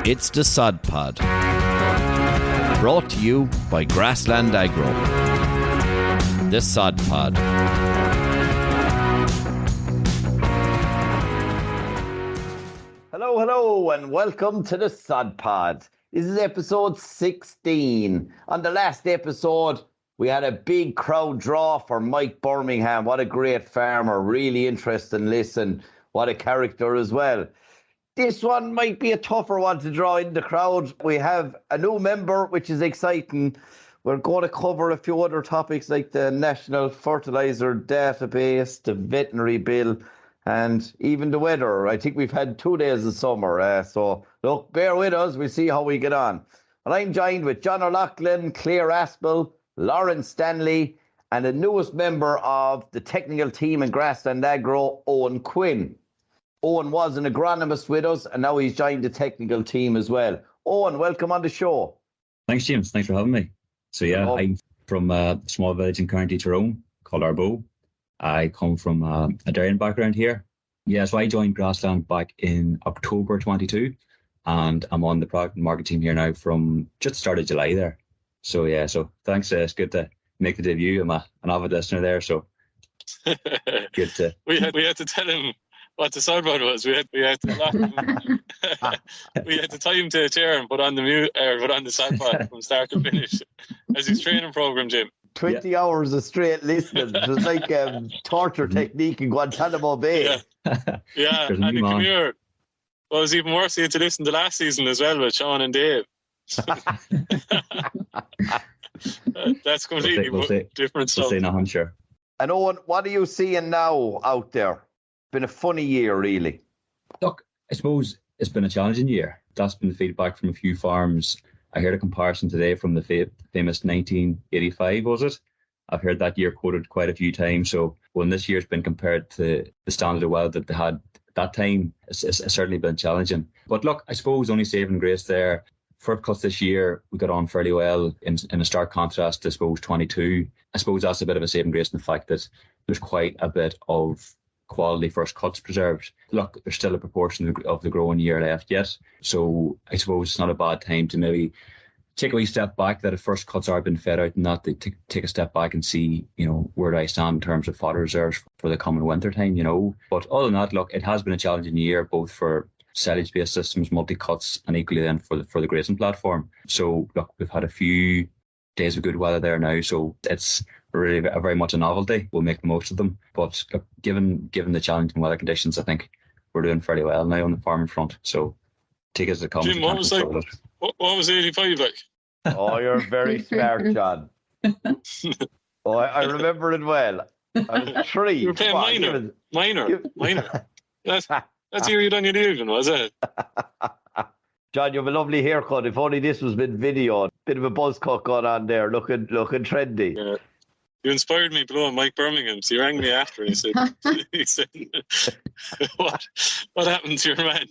It's the Sod Pod, brought to you by Grassland Agro. The Sod Pod. Hello, and welcome to the Sod Pod. This is episode 16. On the last episode, we had a big crowd draw for Mike Birmingham. What a great farmer. Really interesting listen. What a character as well. This one might be a tougher one to draw in the crowd. We have a new member, which is exciting. We're going to cover a few other topics like the National Fertiliser Database, the veterinary bill, and even the weather. I think we've had 2 days of summer. So, look, bear with us. We'll see how we get on. And I'm joined with John O'Loughlin, Claire Aspel, Lauren Stanley, and the newest member of the technical team in Grassland Agro, Eoin Quinn. Eoin was an agronomist with us, and now he's joined the technical team as well. Eoin, welcome on the show. Thanks, James. Thanks for having me. So, I'm from a small village in County Tyrone called Arbo. I come from a dairying background here. So I joined Grassland back in October 22, and I'm on the product and market team here now from just the start of July there. So, thanks. It's good to make the debut. I'm an avid listener there, so good to... We had to tell him what the Sod Pod was. We had to lock him. We had to tie him to a chair and put on the Sod Pod from start to finish as his training program, Jim. 20 hours of straight listening. It was like torture technique in Guantanamo Bay. Yeah. And he come here. Well, it was even worse. He had to listen to last season as well with Sean and Dave. That's completely different stuff. I'm sure. And Eoin, what are you seeing now out there? Been a funny year, really. Look, I suppose it's been a challenging year. That's been the feedback from a few farms. I heard a comparison today from the famous 1985, was it? I've heard that year quoted quite a few times. So when this year's been compared to the standard of well that they had at that time, it's certainly been challenging. But look, I suppose only saving grace there. First cuts this year, we got on fairly well in a stark contrast to, I suppose, 22. I suppose that's a bit of a saving grace in the fact that there's quite a bit of quality first cuts preserved. Look, there's still a proportion of the growing year left yet. So I suppose it's not a bad time to maybe take a wee step back, that if first cuts are being fed out and that, they take a step back and see, where do I stand in terms of fodder reserves for the coming winter time, But other than that, look, it has been a challenging year, both for silage-based systems, multi-cuts, and equally then for the grazing platform. So look, we've had a few days of good weather there now, so it's really very much a novelty. We'll make the most of them. But look, given the challenging weather conditions, I think we're doing fairly well now on the farming front. So take it as it comes. Jim, what was 85 like? Oh, you're very smart, John. Oh, I remember it well. I was 3. You were playing minor. That's here you done your leaving, was it? John, you have a lovely haircut. If only this was been video. Bit of a buzz cut going on there, looking trendy. Yeah. You inspired me blowing Mike Birmingham. So he rang me after and he said, what happened to your man?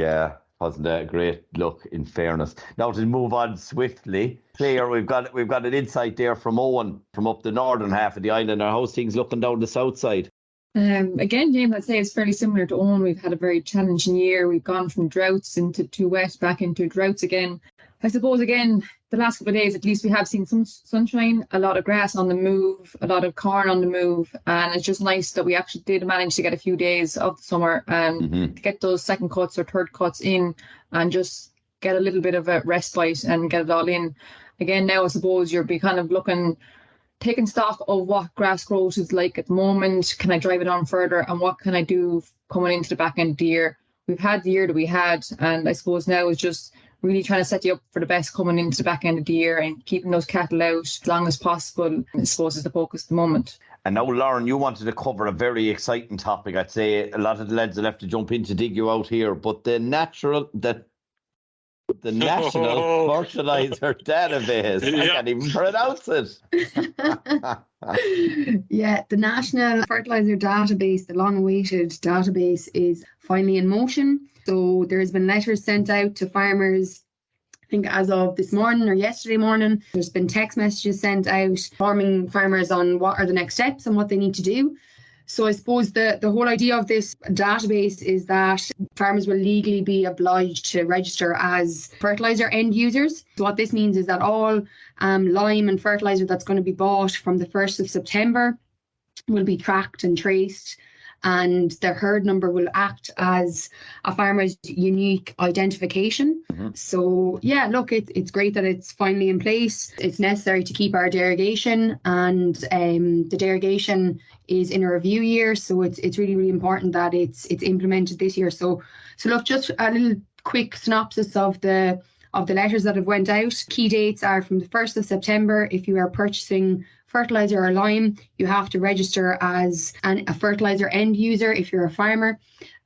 Yeah, wasn't that a great look, in fairness. Now to move on swiftly, Claire, we've got an insight there from Eoin from up the northern half of the island. How's things looking down the south side? Again, James, I'd say it's fairly similar to Eoin. We've had a very challenging year. We've gone from droughts into too wet, back into droughts again. I suppose, again, the last couple of days, at least we have seen some sunshine, a lot of grass on the move, a lot of corn on the move. And it's just nice that we actually did manage to get a few days of the summer to get those second cuts or third cuts in and just get a little bit of a respite and get it all in. Again, now I suppose you'll be kind of taking stock of what grass growth is like at the moment. Can I drive it on further? And what can I do coming into the back end of the year? We've had the year that we had, and I suppose now is just really trying to set you up for the best coming into the back end of the year and keeping those cattle out as long as possible, I suppose, is the focus at the moment. And now, Lauren, you wanted to cover a very exciting topic. I'd say a lot of the lads will have to jump in to dig you out here, but the National Fertiliser Database. I can't even pronounce it. Yeah, the National Fertiliser Database, the long-awaited database, is finally in motion. So there's been letters sent out to farmers, I think as of this morning or yesterday morning. There's been text messages sent out informing farmers on what are the next steps and what they need to do. So I suppose the whole idea of this database is that farmers will legally be obliged to register as fertiliser end users. So what this means is that all lime and fertiliser that's going to be bought from the 1st of September will be tracked and traced, and their herd number will act as a farmer's unique identification. So yeah, look, it's great that it's finally in place. It's necessary to keep our derogation, and the derogation is in a review year, so it's really, really important that it's implemented this year. So look, just a little quick synopsis of the letters that have went out. Key dates are from the 1st of September. If you are purchasing fertiliser or lime, you have to register as a fertiliser end user if you're a farmer.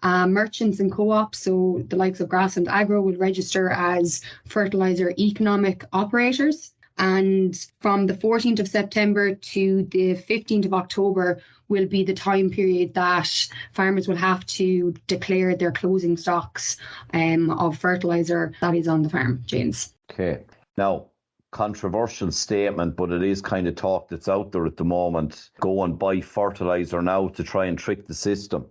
Merchants and co-ops, so the likes of Grassland Agro, will register as fertiliser economic operators. And from the 14th of September to the 15th of October will be the time period that farmers will have to declare their closing stocks of fertiliser that is on the farm, James. Okay. Now, controversial statement, but it is kind of talk that's out there at the moment. Go and buy fertiliser now to try and trick the system.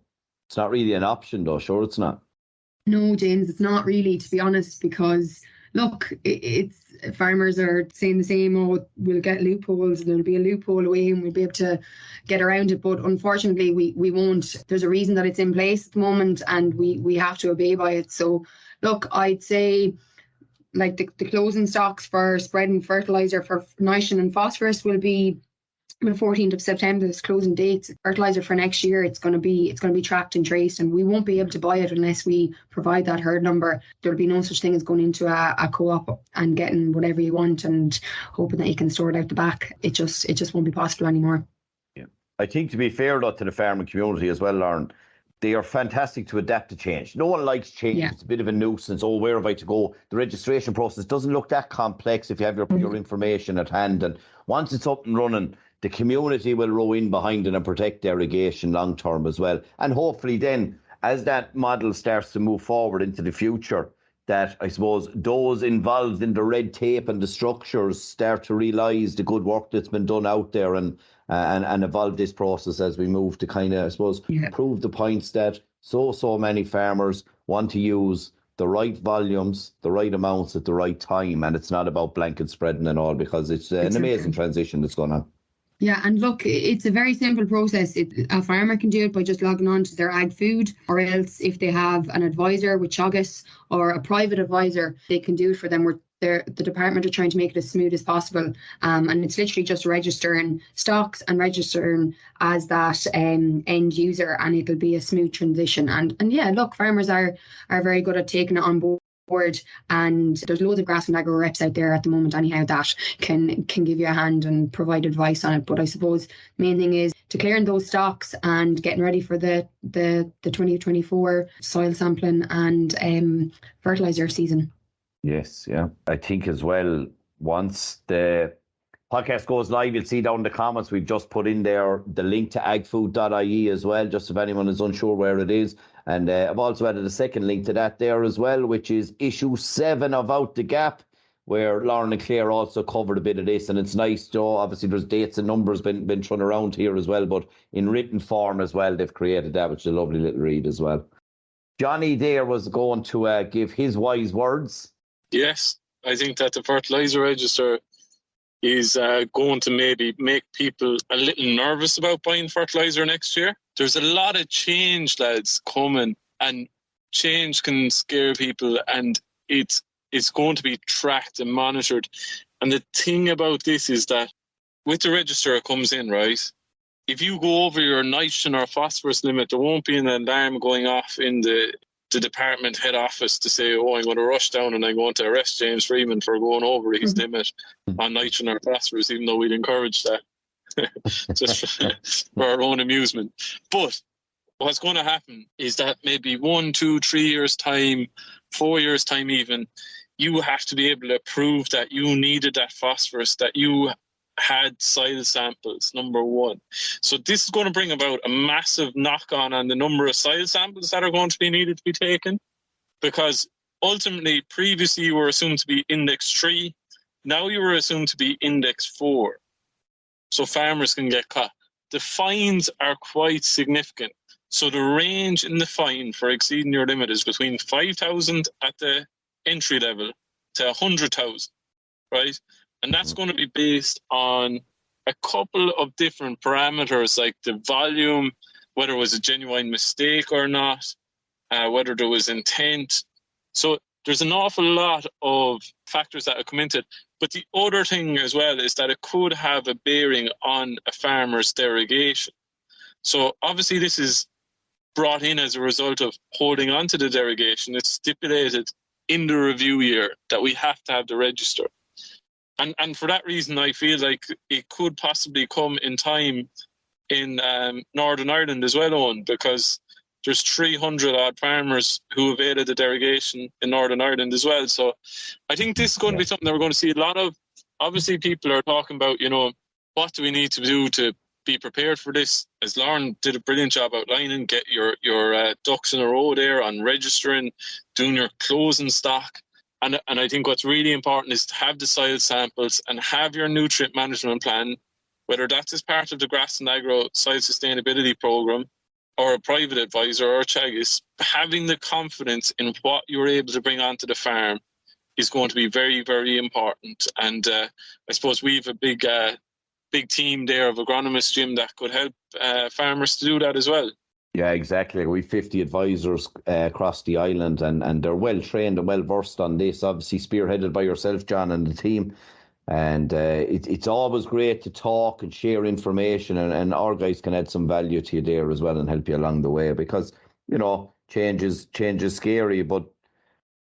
It's not really an option though, sure it's not. No, James, it's not really, to be honest, because look, it's farmers are saying the same, oh, we'll get loopholes, there'll be a loophole away and we'll be able to get around it. But unfortunately, we won't. There's a reason that it's in place at the moment, and we have to obey by it. So look, I'd say like the closing stocks for spreading fertiliser for nitrogen and phosphorus will be the 14th of September, this closing date. Fertiliser for next year, it's going to be tracked and traced, and we won't be able to buy it unless we provide that herd number. There'll be no such thing as going into a co-op and getting whatever you want and hoping that you can store it out the back. It just won't be possible anymore. Yeah, I think to be fair though to the farming community as well, Lauren, they are fantastic to adapt to change. No one likes change. Yeah. It's a bit of a nuisance. Oh, where have I to go? The registration process doesn't look that complex if you have your information at hand. And once it's up and running, the community will row in behind it and protect derogation long term as well. And hopefully then, as that model starts to move forward into the future, that I suppose those involved in the red tape and the structures start to realise the good work that's been done out there and evolve this process as we move to kind of, I suppose, prove the points that so many farmers want to use the right volumes, the right amounts at the right time. And it's not about blanket spreading and all, because it's an amazing transition that's going on. Yeah, and look, it's a very simple process. A farmer can do it by just logging on to their AGFOOD, or else if they have an advisor with Teagasc or a private advisor, they can do it for them. The department are trying to make it as smooth as possible. And it's literally just registering stocks and registering as that end user, and it'll be a smooth transition. And yeah, look, farmers are very good at taking it on board. And there's loads of Grassland Agro reps out there at the moment anyhow that can give you a hand and provide advice on it. But I suppose the main thing is declaring those stocks and getting ready for the 2024 soil sampling and fertiliser season. Yes, yeah. I think as well, once the podcast goes live, you'll see down in the comments we've just put in there the link to agfood.ie as well, just if anyone is unsure where it is. And I've also added a second link to that there as well, which is issue 7 of Out the Gap, where Lauren and Claire also covered a bit of this. And it's nice, Joe. Obviously, there's dates and numbers been thrown around here as well, but in written form as well, they've created that, which is a lovely little read as well. Johnny there was going to give his wise words. Yes, I think that the fertiliser register is going to maybe make people a little nervous about buying fertiliser next year. There's a lot of change, lads, coming, and change can scare people, and it's going to be tracked and monitored. And the thing about this is that with the register it comes in, right? If you go over your nitrogen or phosphorus limit, there won't be an alarm going off in the department head office to say, oh, I'm going to rush down and I'm going to arrest James Freeman for going over his limit on nitrogen or phosphorus, even though we'd encourage that just for our own amusement. But what's going to happen is that maybe 1, 2, 3 years time, 4 years time even, you have to be able to prove that you needed that phosphorus, that you had soil samples, number one. So this is going to bring about a massive knock-on the number of soil samples that are going to be needed to be taken, because ultimately, previously you were assumed to be index 3, now you were assumed to be index 4. So farmers can get caught. the fines are quite significant. So the range in the fine for exceeding your limit is between 5,000 at the entry level to 100,000, right? And that's going to be based on a couple of different parameters, like the volume, whether it was a genuine mistake or not, whether there was intent. So there's an awful lot of factors that come into it. But the other thing as well is that it could have a bearing on a farmer's derogation. So obviously this is brought in as a result of holding on to the derogation. It's stipulated in the review year that we have to have the register. And for that reason, I feel like it could possibly come in time in Northern Ireland as well, Owen, because there's 300 odd farmers who availed the derogation in Northern Ireland as well. So I think this is going to be something that we're going to see a lot of. Obviously, people are talking about, what do we need to do to be prepared for this? As Lauren did a brilliant job outlining, get your ducks in a row there on registering, doing your closing stock. And I think what's really important is to have the soil samples and have your nutrient management plan, whether that's as part of the Grassland Agro Soil Sustainability Programme or a private advisor or a Teagasc, having the confidence in what you're able to bring onto the farm is going to be very, very important. And I suppose we have a big team there of agronomists, Jim, that could help farmers to do that as well. Yeah, exactly. We've 50 advisors across the island, and they're well trained and well versed on this, obviously spearheaded by yourself, John, and the team. And it's always great to talk and share information, and our guys can add some value to you there as well and help you along the way, because, change is scary, but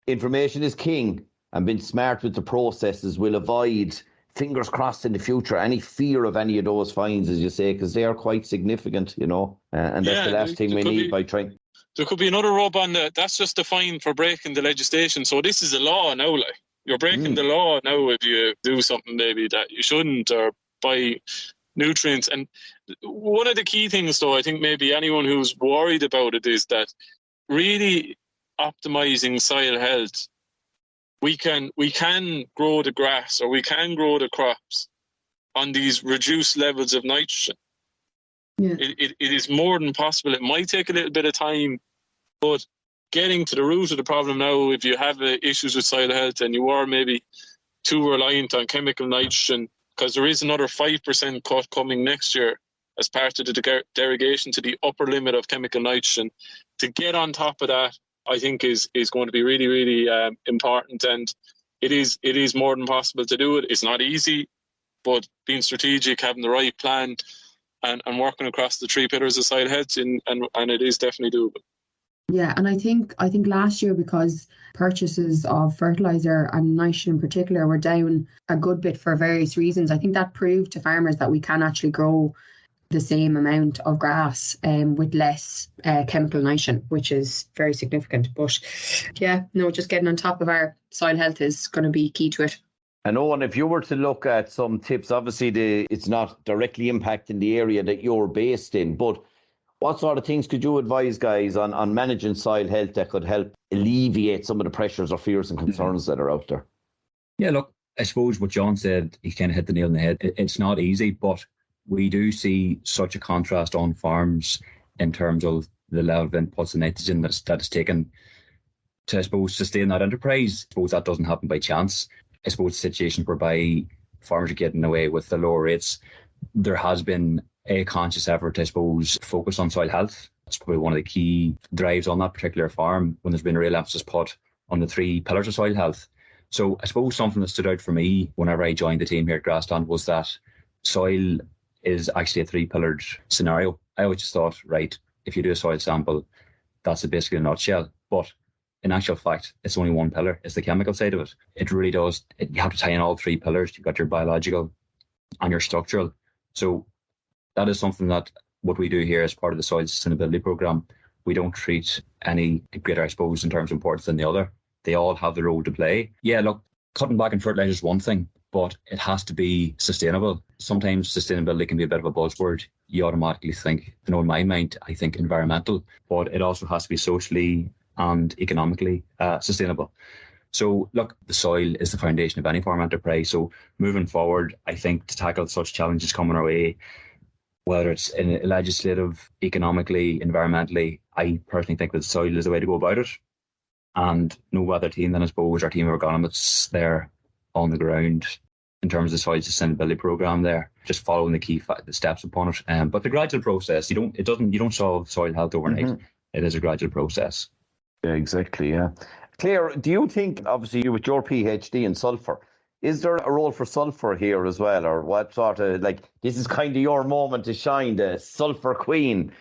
information is king, and being smart with the processes will avoid, fingers crossed in the future, any fear of any of those fines, as you say, because they are quite significant, and that's the last thing we need by trying. There could be another rub on that's just a fine for breaking the legislation. So this is a law now, like. You're breaking the law now if you do something maybe that you shouldn't, or buy nutrients. And one of the key things, though, I think maybe anyone who's worried about it is that really optimizing soil health, we can grow the grass or we can grow the crops on these reduced levels of nitrogen. Yeah. It is more than possible. It might take a little bit of time, but getting to the root of the problem now, if you have issues with soil health and you are maybe too reliant on chemical nitrogen, because there is another 5% cut coming next year as part of the derogation to the upper limit of chemical nitrogen, to get on top of that, I think is going to be really, really important. And it is more than possible to do it. It's not easy, but being strategic, having the right plan, and working across the three pillars of soil health, and it is definitely doable. Yeah, and I think last year, because purchases of fertiliser and nitrogen in particular were down a good bit for various reasons, I think that proved to farmers that we can actually grow the same amount of grass with less chemical nitrogen, which is very significant. But yeah, just getting on top of our soil health is going to be key to it. And Owen, if you were to look at some tips, obviously it's not directly impacting the area that you're based in, but what sort of things could you advise guys on managing soil health that could help alleviate some of the pressures or fears and concerns that are out there? Yeah, look, I suppose what John said, he kind of hit the nail on the head. It's not easy, but we do see such a contrast on farms in terms of the level of inputs and nitrogen that is taken to, I suppose, sustain that enterprise. I suppose that doesn't happen by chance. I suppose situations whereby farmers are getting away with the lower rates, there has been a conscious effort, I suppose, focus on soil health. That's probably one of the key drives on that particular farm, when there's been a real emphasis put on the three pillars of soil health. So I suppose something that stood out for me whenever I joined the team here at Grassland was that soil is actually a three-pillared scenario. I always just thought, right, if you do a soil sample, that's basically a nutshell. But in actual fact, it's only one pillar. It's the chemical side of it. It really does. You have to tie in all three pillars. You've got your biological and your structural. So that is something that what we do here as part of the soil sustainability program, we don't treat any greater, I suppose, in terms of importance than the other. They all have their role to play. Yeah, look, cutting back on fertiliser is one thing, but it has to be sustainable. Sometimes sustainability can be a bit of a buzzword. You automatically think, in my mind, I think environmental, but it also has to be socially and economically sustainable. So look, the soil is the foundation of any farm enterprise. So moving forward, I think to tackle such challenges coming our way, whether it's in legislative, economically, environmentally, I personally think that soil is the way to go about it. And no other team than, I suppose, our team of agronomists there on the ground in terms of the soil sustainability program there, just following the steps upon it. But the gradual process, you don't solve soil health overnight. Mm-hmm. It is a gradual process. Yeah, exactly. Yeah. Claire, do you think, obviously, you with your PhD in sulphur, is there a role for sulphur here as well? Or what sort of, this is kind of your moment to shine, the sulphur queen.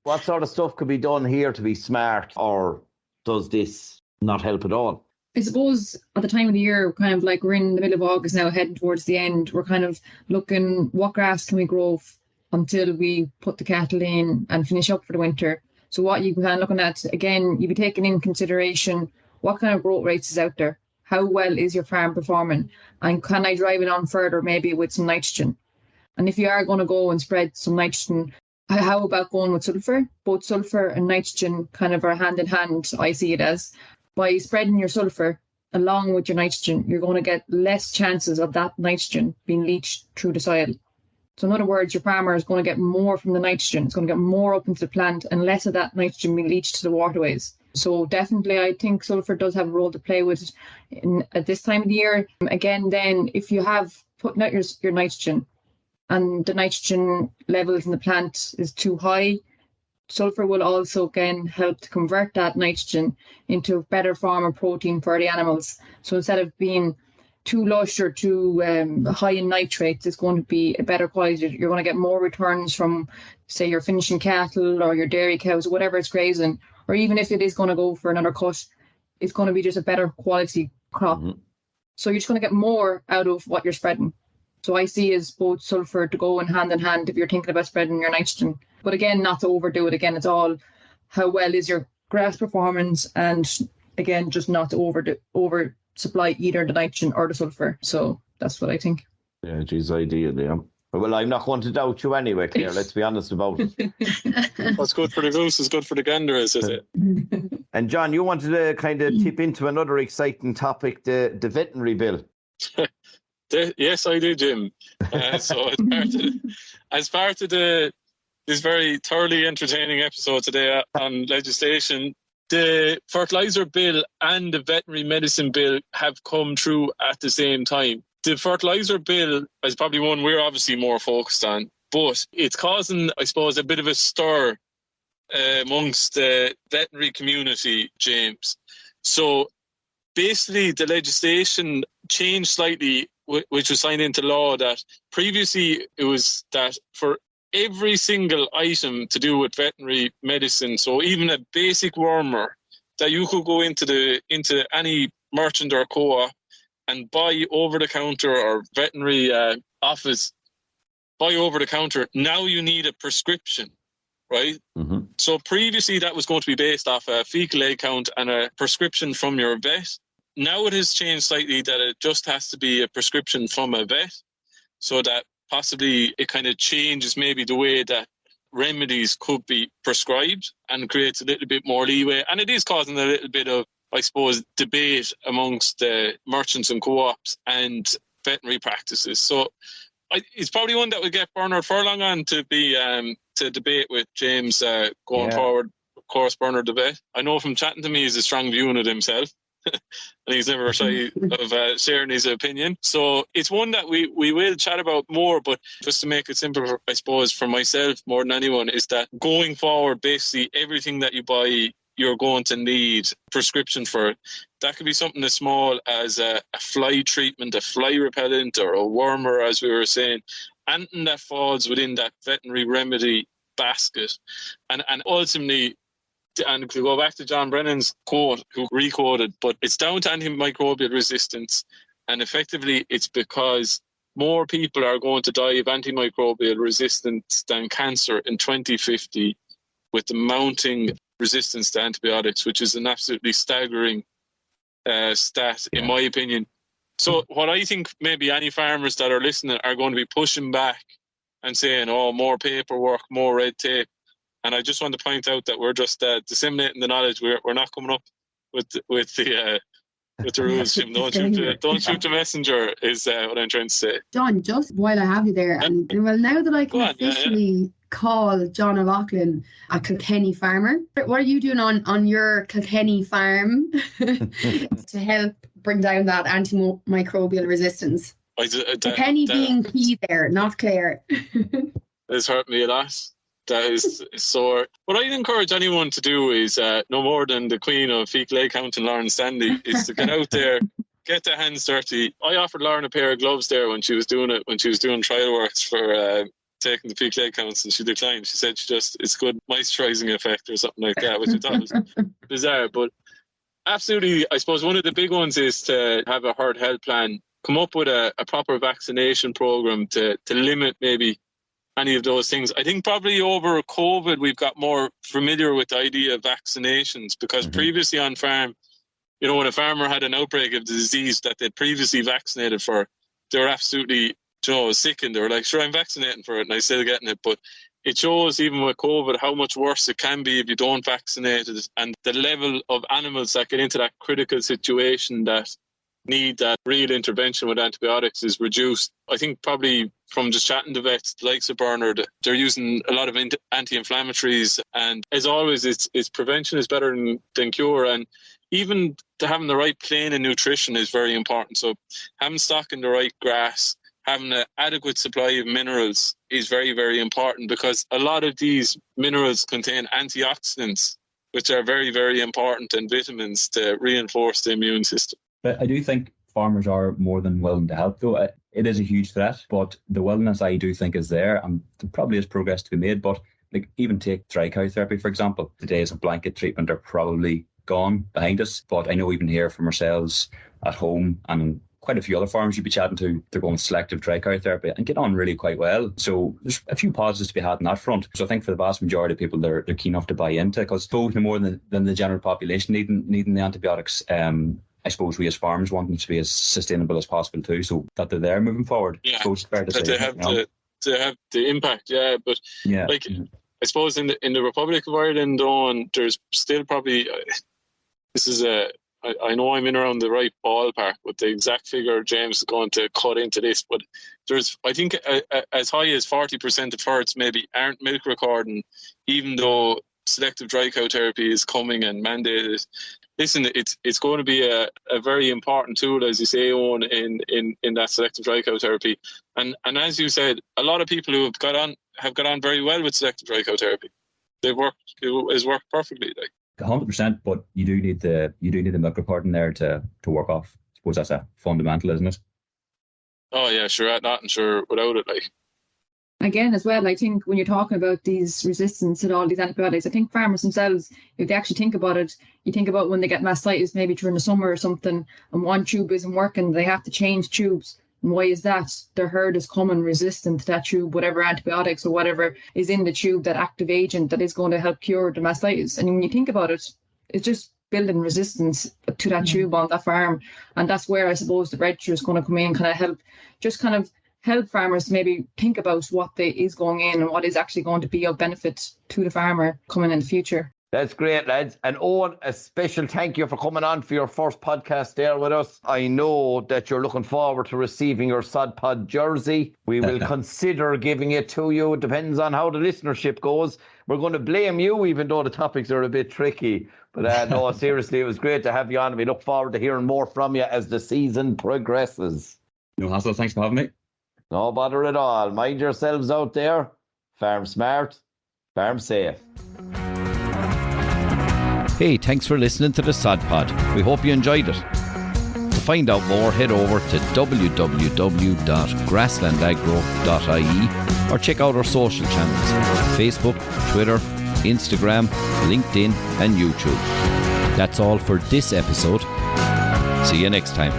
What sort of stuff could be done here to be smart, or does this not help at all? I suppose at the time of the year, kind of we're in the middle of August now, heading towards the end, we're kind of looking what grass can we grow until we put the cattle in and finish up for the winter. So what you kind of looking at, again, you'd be taking in consideration what kind of growth rates is out there. How well is your farm performing? And can I drive it on further, maybe with some nitrogen? And if you are going to go and spread some nitrogen, how about going with sulphur? Both sulphur and nitrogen kind of are hand in hand, I see it as. By spreading your sulphur along with your nitrogen, you're going to get less chances of that nitrogen being leached through the soil. So in other words, your farmer is going to get more from the nitrogen. It's going to get more up into the plant and less of that nitrogen being leached to the waterways. So definitely, I think sulphur does have a role to play with at this time of the year. Again, then, if you have putting out your nitrogen and the nitrogen levels in the plant is too high, sulphur will also, again, help to convert that nitrogen into a better form of protein for the animals. So instead of being too lush or too high in nitrates, it's going to be a better quality. You're going to get more returns from, say, your finishing cattle or your dairy cows, or whatever it's grazing. Or even if it is going to go for another cut, it's going to be just a better quality crop. Mm-hmm. So you're just going to get more out of what you're spreading. So I see as both sulphur to go in hand if you're thinking about spreading your nitrogen. But again, not to overdo it. Again, it's all how well is your grass performance, and again, just not to over supply either the nitrogen or the sulphur. So that's what I think. Yeah, geez, ideal, yeah. Well, I'm not going to doubt you anyway, Claire. Let's be honest about it. What's good for the goose is good for the gander, is it? And John, you wanted to kind of tip into another exciting topic, the veterinary bill. Yes, I do, Jim. So as part of this very thoroughly entertaining episode today on legislation, the fertiliser bill and the veterinary medicine bill have come through at the same time. The fertiliser bill is probably one we're obviously more focused on, but it's causing, I suppose, a bit of a stir amongst the veterinary community, James. So basically the legislation changed slightly, which was signed into law, that previously it was that for every single item to do with veterinary medicine, so even a basic wormer, that you could go into any merchant or co-op and buy over-the-counter or veterinary office, buy over-the-counter. Now you need a prescription, right? Mm-hmm. So previously that was going to be based off a fecal egg count and a prescription from your vet. Now it has changed slightly that it just has to be a prescription from a vet, so that possibly it kind of changes maybe the way that remedies could be prescribed and creates a little bit more leeway. And it is causing a little bit of, I suppose, debate amongst the merchants and co-ops and veterinary practices. So it's probably one that would get Bernard Furlong on to be to debate with James going forward. Of course, Bernard the vet. I know from chatting to me he's a strong view on it himself. And he's never shy of sharing his opinion. So it's one that we will chat about more, but just to make it simple, I suppose, for myself more than anyone, is that going forward, basically everything that you buy, you're going to need prescription for it. That could be something as small as a fly treatment, a fly repellent, or a wormer, as we were saying. Anything that falls within that veterinary remedy basket. And ultimately, and to go back to John Brennan's quote, who re-quoted, but it's down to antimicrobial resistance. And effectively, it's because more people are going to die of antimicrobial resistance than cancer in 2050, with the mounting resistance to antibiotics, which is an absolutely staggering stat, in my opinion. So what I think maybe any farmers that are listening are going to be pushing back and saying, oh, more paperwork, more red tape. And I just want to point out that we're just disseminating the knowledge. We're not coming up with the with the rules, Jim. Don't shoot the messenger is what I'm trying to say. John, just while I have you there, and well, now that I can officially call John O'Loughlin a Kilkenny farmer, what are you doing on your Kilkenny farm to help bring down that antimicrobial resistance? Kilkenny being key there, not Clare. It's hurt me a lot. That is sore. What I'd encourage anyone to do is no more than the queen of fecal egg counting, Lauren Stanley, is to get out there, get their hands dirty. I offered Lauren a pair of gloves there when she was doing trial works for taking the fecal egg counts, and she declined. She said it's good moisturising effect or something like that, which I thought was bizarre. But absolutely, I suppose one of the big ones is to have a herd health plan, come up with a proper vaccination programme to limit maybe any of those things. I think probably over COVID we've got more familiar with the idea of vaccinations, because previously on farm, when a farmer had an outbreak of the disease that they'd previously vaccinated for, they were absolutely sick, and they were like, sure, I'm vaccinating for it and I'm still getting it. But it shows, even with COVID, how much worse it can be if you don't vaccinate it, and the level of animals that get into that critical situation that need that real intervention with antibiotics is reduced. I think probably from just chatting to vets, the likes of Bernard, they're using a lot of anti-inflammatories, and as always, it's prevention is better than cure. And even to having the right plane and nutrition is very important. So having stock in the right grass, having an adequate supply of minerals is very, very important, because a lot of these minerals contain antioxidants, which are very, very important, and vitamins to reinforce the immune system. But I do think farmers are more than willing to help, though. It is a huge threat, but the willingness, I do think, is there, and there probably is progress to be made. But even take dry cow therapy, for example. The days of blanket treatment are probably gone behind us, but I know even here from ourselves at home and quite a few other farms you'd be chatting to, they're going selective dry cow therapy and get on really quite well. So there's a few positives to be had on that front. So I think for the vast majority of people, they're keen enough to buy into, because both no more than the general population needing the antibiotics. I suppose we as farmers want them to be as sustainable as possible too, so that they're there moving forward. Yeah, so it's fair to say, they have the impact. Yeah, but I suppose in the Republic of Ireland, there's still probably I know I'm in around the right ballpark with the exact figure James is going to cut into this, but there's, I think, as high as 40% of herds maybe aren't milk recording, even though selective dry cow therapy is coming and mandated. Listen, it's going to be a very important tool, as you say, Eoin, in that selective dry cow therapy. And as you said, a lot of people who have got on very well with selective dry cow therapy. It has worked perfectly. 100%, but you do need the milk recording there to work off. I suppose that's a fundamental, isn't it? Oh yeah, sure. Not sure without it, Again, as well, I think when you're talking about these resistance to all these antibiotics, I think farmers themselves, if they actually think about it, you think about when they get mastitis maybe during the summer or something, and one tube isn't working, they have to change tubes. And why is that? Their herd is coming resistant to that tube, whatever antibiotics or whatever is in the tube, that active agent that is going to help cure the mastitis. And when you think about it, it's just building resistance to that tube on that farm. And that's where I suppose the register is going to come in, help farmers maybe think about what is going in and what is actually going to be of benefit to the farmer coming in the future. That's great, lads. And Eoin, a special thank you for coming on for your first podcast there with us. I know that you're looking forward to receiving your Sod Pod jersey. We will consider giving it to you. It depends on how the listenership goes. We're going to blame you, even though the topics are a bit tricky. But no, seriously, it was great to have you on. We look forward to hearing more from you as the season progresses. No hassle. Thanks for having me. No bother at all. Mind yourselves out there. Farm smart, farm safe. Hey, thanks for listening to the Sod Pod. We hope you enjoyed it. To find out more, head over to www.grasslandagro.ie or check out our social channels: Facebook, Twitter, Instagram, LinkedIn and YouTube. That's all for this episode. See you next time.